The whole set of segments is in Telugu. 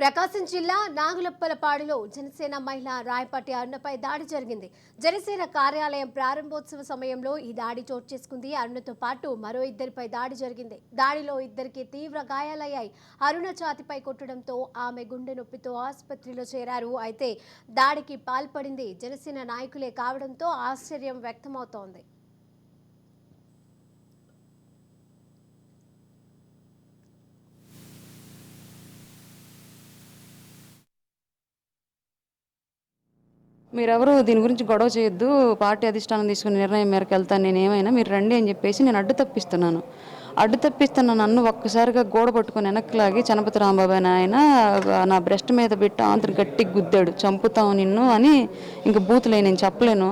ప్రకాశం జిల్లా నాగులప్పలపాడులో జనసేన మహిళ రాయపాటి అరుణపై దాడి జరిగింది. జనసేన కార్యాలయం ప్రారంభోత్సవ సమయంలో ఈ దాడి చోటు చేసుకుంది. అరుణతో పాటు మరో ఇద్దరిపై దాడి జరిగింది. దాడిలో ఇద్దరికి తీవ్ర గాయాలయ్యాయి. అరుణ ఛాతిపై కొట్టడంతో ఆమె గుండె నొప్పితో ఆసుపత్రిలో చేరారు. అయితే దాడికి పాల్పడింది జనసేన నాయకులే కావడంతో ఆశ్చర్యం వ్యక్తమవుతోంది. మీరెవరు దీని గురించి గొడవ చేయొద్దు, పార్టీ అధిష్టానం తీసుకున్న నిర్ణయం మేరకు వెళ్తాను, నేను ఏమైనా మీరు రండి అని చెప్పేసి నేను అడ్డు తప్పిస్తున్న నన్ను ఒక్కసారిగా గోడ పట్టుకొని వెనక్కి లాగి చనపతి రాంబాబు అని ఆయన నా బ్రెస్ట్ మీద పెట్టి ఆంతను గట్టిగా గుద్దాడు. చంపుతావు నిన్ను అని ఇంక బూతులే నేను చెప్పలేను.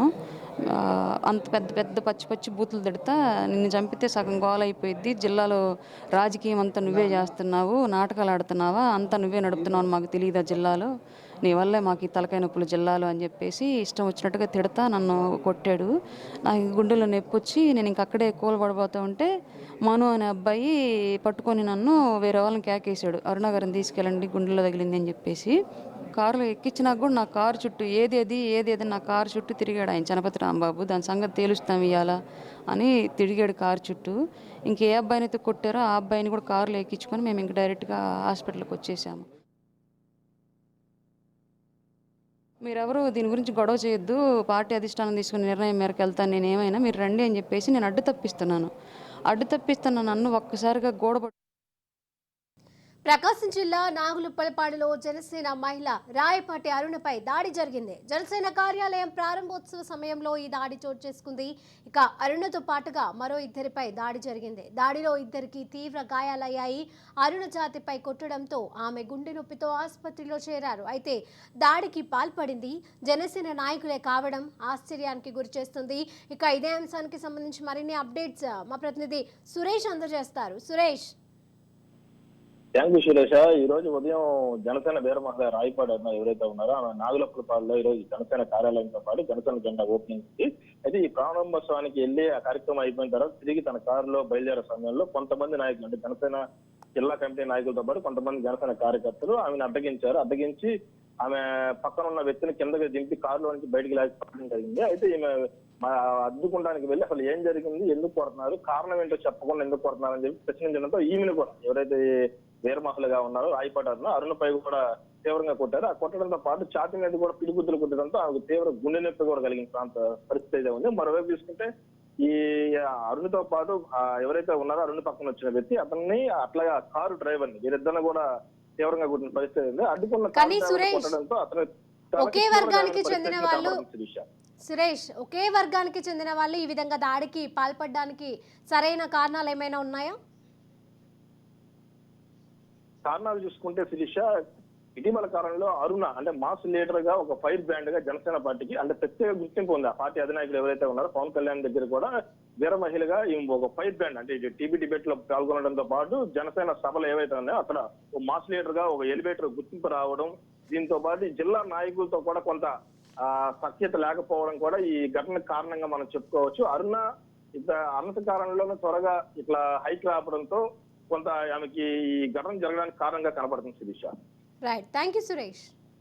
అంత పెద్ద పెద్ద పచ్చి పచ్చి బూతులు తిడతా, నిన్ను చంపితే సగం గోల అయిపోయిద్ది, జిల్లాలో రాజకీయం అంతా నువ్వే చేస్తున్నావు, నాటకాలు ఆడుతున్నావా, అంతా నువ్వే నడుపుతున్నావు అని మాకు తెలియదా జిల్లాలో, నీ వల్లే మాకు ఈ తలకాయ నొప్పులు జిల్లాలో అని చెప్పేసి ఇష్టం వచ్చినట్టుగా తిడతా నన్ను కొట్టాడు. నాకు గుండెలో నొప్పి వచ్చి నేను ఇంక అక్కడే కూలబడిపోతూ ఉంటే మను అనే అబ్బాయి పట్టుకొని నన్ను వేరే వాళ్ళని కేకేశాడు, అరుణ గారిని తీసుకెళ్ళండి గుండెలో తగిలింది అని చెప్పేసి. కారులో ఎక్కించినాక కూడా నా కారు చుట్టూ ఏదేది నా కారు చుట్టూ తిరిగాడు ఆయన చనపతి రాంబాబు. దాని సంగతి తేలుస్తాం ఇవాళ అని తిరిగాడు కారు చుట్టూ. ఇంకే అబ్బాయిని అయితే కొట్టారో ఆ అబ్బాయిని కూడా కారులో ఎక్కించుకొని మేము ఇంక డైరెక్ట్గా హాస్పిటల్కి వచ్చేసాము. మీరెవరు దీని గురించి గొడవ చేయొద్దు, పార్టీ అధిష్టానం తీసుకున్న నిర్ణయం మేరకు వెళ్తాను, నేను ఏమైనా మీరు రండి అని చెప్పేసి నేను అడ్డు తప్పిస్తున్న నన్ను ఒక్కసారిగా గోడ ప్రకాశం జిల్లా నాగులుప్పలపాడులో జనసేన మహిళ రాయపాటి అరుణపై దాడి జరిగింది. జనసేన కార్యాలయం ప్రారంభోత్సవ సమయంలో ఈ దాడి చోటు చేసుకుంది. ఇక అరుణతో పాటుగా మరో ఇద్దరిపై దాడి జరిగింది. దాడిలో ఇద్దరికి తీవ్ర గాయాలయ్యాయి. అరుణ ఛాతిపై కొట్టడంతో ఆమె గుండె నొప్పితో ఆసుపత్రిలో చేరారు. అయితే దాడికి పాల్పడింది జనసేన నాయకులే కావడం ఆశ్చర్యానికి గురిచేస్తుంది. ఇక ఇదే అంశానికి సంబంధించి మరిన్ని అప్డేట్స్ మా ప్రతినిధి సురేష్ అందజేస్తారు. సురేష్. Thank you Suresh. ఈ రోజు ఉదయం జనసేన వీర మహిళ రాయపాటి అన్న ఎవరైతే ఉన్నారో ఆమె నాగులప్పలపాడులో ఈ రోజు జనసేన కార్యాలయంతో పాటు జనసేన జెండా ఓపెనింగ్ ఉంది. అయితే ఈ ప్రారంభోత్సవానికి వెళ్లి ఆ కార్యక్రమం అయిపోయిన తర్వాత తిరిగి తన కారులో బయలుదేరే సమయంలో కొంతమంది నాయకులు అంటే జనసేన జిల్లా కమిటీ నాయకులతో పాటు కొంతమంది జనసేన కార్యకర్తలు ఆమెను అడ్డగించి ఆమె పక్కన ఉన్న వ్యక్తిని కిందకి దింపి కారులో నుంచి బయటికి లాగడం జరిగింది. అయితే ఈమె అడ్డుకోవడానికి వెళ్ళి అసలు ఏం జరిగింది, ఎందుకు కొడుతున్నారు, కారణం ఏంటో చెప్పకుండా ఎందుకు కొడుతున్నారు అని చెప్పి ప్రశ్నించడంతో ఈమెను కూడా ఎవరైతే వీర మహిళగా ఉన్నారో రాయపాటి అరుణపై కూడా తీవ్రంగా కొట్టారు. ఆ కొట్టడంతో పాటు ఛాతీ మీద కూడా పిడిగుద్దులు కొట్టడంతో ఆమెకు తీవ్ర గుండె నొప్పి కూడా కలిగిన పరిస్థితి అయితే ఉంది. మరోవైపు చూసుకుంటే ఈ అరుణతో పాటు ఎవరైతే ఉన్నారో అరుణ పక్కన వచ్చిన వ్యక్తి అతన్ని అట్లాగా కారు డ్రైవర్ ని వీరిద్దరిని కూడా తీవ్రంగా కొట్టిన పరిస్థితి ఉంది. అడ్డుకున్న కొట్టడంతో అతను ఒకే వర్గానికి చెందిన వాళ్ళు ఒకే వర్గానికి చెందిన వాళ్ళు ఈ విధంగా దాడికి పాల్పడడానికి సరైన కారణాలు ఏమైనా ఉన్నాయా? కారణాలు చూసుకుంటే శిరీష, ఇటీవల కాలంలో అరుణ అంటే మాస్ లీడర్ గా ఒక ఫైర్ బ్రాండ్ గా జనసేన పార్టీకి అంటే ప్రత్యేక గుర్తింపు ఉంది. ఆ పార్టీ అధినాయకులు ఎవరైతే ఉన్నారో పవన్ కళ్యాణ్ దగ్గర కూడా వీర మహిళగా ఒక ఫైర్ బ్రాండ్ అంటే టీబీ డిబేట్ లో పాల్గొనడంతో పాటు జనసేన సభలు ఏవైతే ఉన్నాయో అక్కడ ఒక మాస్ లీడర్ గా ఒక ఎలివేటర్ గుర్తింపు రావడం, దీంతో పాటు జిల్లా నాయకులతో కూడా కొంత సఖ్యత లేకపోవడం కూడా ఈ ఘటనకు కారణంగా మనం చెప్పుకోవచ్చు. అరుణ అన్నత కాలంలోనే త్వరగా ఇట్లా హైక్ రావడంతో కొంత ఆమెకి ఈ ఘటన జరగడానికి కారణంగా కనబడుతుంది Sirisha. Right, thank you Suresh.